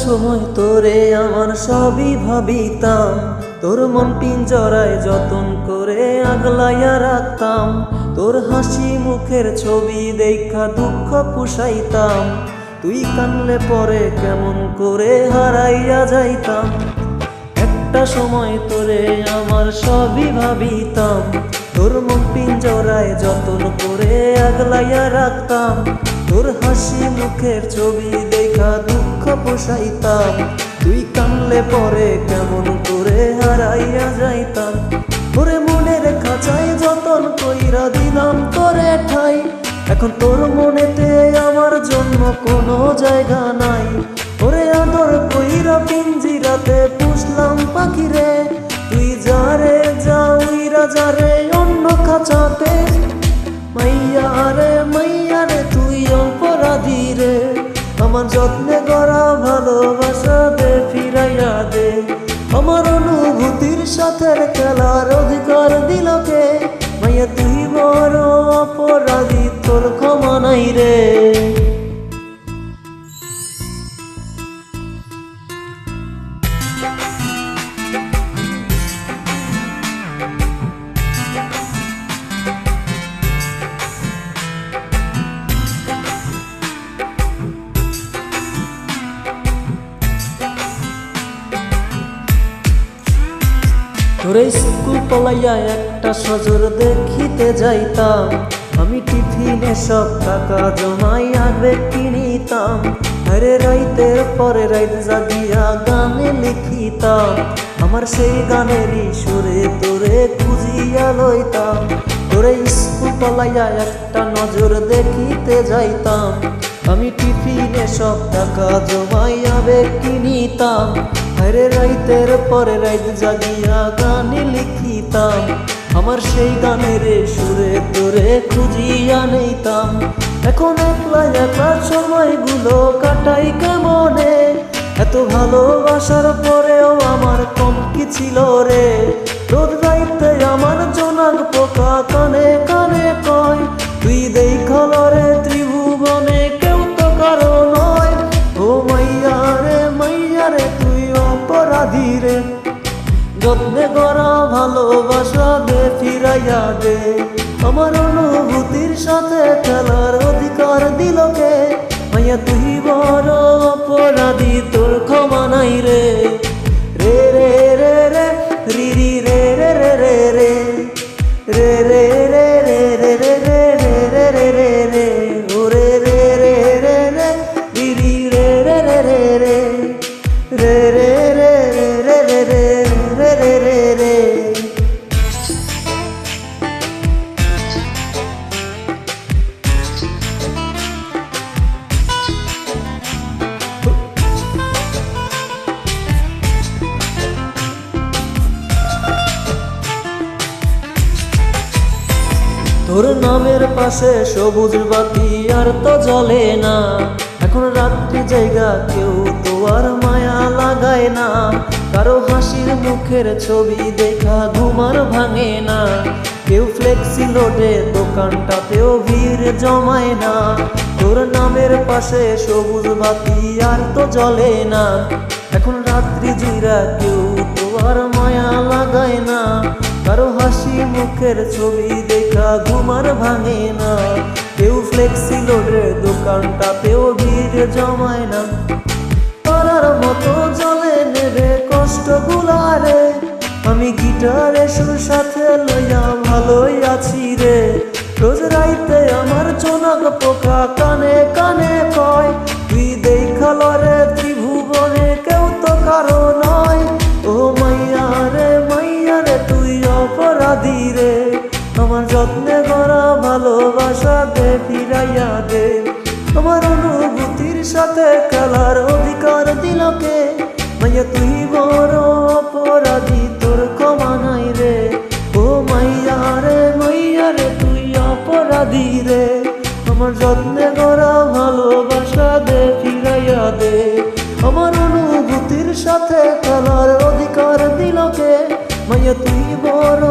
সময় তোরে আমার সবই ভাবিতাম, তোর মন পিঞ্জরায় যতন করে আগলাইয়া রাখতাম, তোর হাসি মুখের ছবি দেখা দুঃখ পুষাইতাম, তুই কানলে পরে কেমন করে হারাইয়া যাইতাম। একটা সময় তোরে আমার সবই ভাবিতাম, তোর মন পিঞ্জরায় যতন করে আগলাইয়া রাখতাম, তোর হাসি মুখের ছবি দেখা দুঃখ পোষাইতাম, তুই কানলে পরে কেমন করে হারাইয়া যাইতাম। ওরে মনের খাঁচায় যতন কইরা দিলাম তোরে ঠাই, এখন তোর মনেতে আমার জন্য কোনো জায়গা নাই। ওরে আদর কইরা পিঞ্জিরাতে পুষলাম পাখিরে, তুই যারে যা উইরা যারে অন্য খাঁচাতে। মাইয়া রে তুই অপরাধী রে, আমার যত্নে গড়া ভালোবাসা দে ফিরাইয়া দে। আমার অনুভূতির সাথে খেলার অধিকার দিল কে? মাইয়া তুই বড় অপরাধী, তোর ক্ষমা নাই রে। তোরে স্কুল পলাইয়া একটা সজর দেখিতে যাইতাম, আমি টিফিনে সব টাকা জমাই আবেগ কিনিতাম। আরে রাইতের পরে রাইত জাগিয়া গানে লিখিতাম, আমার সেই গানেরই সুরে তোরে খুঁজিয়া লইতাম। তোরে স্কুল পলাইয়া একটা নজর দেখিতে যাইতাম, আমি টিফিনে সব টাকা জমাই আবেগ কিনিতাম। আরে রাইতের পরে রাইত জাগিয়া গানে লিখিতাম, আমার সেই গানের সুরে তোরে খুঁজিয়া নেইতাম। এখন একলা একলা সময়গুলো কাটাই কেমনে, এত ভালোবাসার পরেও আমার কম কি ছিল রে। রোদ রাইতে আমার জোনাক পোকা কানে কানে কয়, তুই দেখাল রে ত্রিভুবনে কেউ তো কারো নয়। ও মাইয়া রে তুই অপরাধী রে, যত্নে গড়া ভালোবাসা দে ফিরাইয়া দে। আমার অনুভূতির সাথে খেলার অধিকার দিল কে? মাইয়া তুই বড় অপরাধী, তোর ক্ষমা নাই রে। রে রে রে রে রি রি রে রে রে রে রে রে রে রে রে রে রে রে রে রে রে ও রে রে রে রে রে রি রি রে রে রে রে রে রে রে রে রে রে রে রে রে রে। তোর নামের পাশে সবুজ বাতি আর তো জ্বলে না, এখন রাত্রি জায়গা কেউ তো আর মায়া লাগায় না। কারো হাসির মুখের ছবি দেখা ঘুমার ভাঙে না, কেউ ফ্লেক্সি লোডে দোকানটাতেও ভিড় জমায় না। তোর নামের পাশে সবুজ বাতি আর তো জ্বলে না, এখন রাত্রি জুইরা কেউ তো আর মায়া লাগায় না। কারো হাসি মুখের ছবি দেখা ঘুমার ভাঙে না, কেউ ফ্লেক্সি লোডের দোকানটাতেও ভিড় জমায় না। পারার মতো জলে নেবে কষ্ট গুলারে, আমি গিটারে সুর সাথে লইয়া ভালোই আছি রে। রোজ রাইতে আমার জোনাক পোকা কানে কানে কয়, তুই দেখাল রে ত্রিভুবনে কেউ তো কারো নয়। ও মাইয়া রে তুই অপরাধী রে, আমার যত্নে গড়া ভালোবাসা দে ফিরাইয়া দে। আমার অনুভূতির সাথে খেলার অধিকার দিল কে? মাইয়া তুই বড় অপরাধী, তোর ক্ষমা নাই রে। ও মাইয়া রে তুই অপরাধী রে, আমার যত্নে গড়া ভালোবাসা দে ফিরাইয়া দে। আমার অনুভূতির সাথে খেলার অধিকার দিল কে? মাইয়া তুই বড়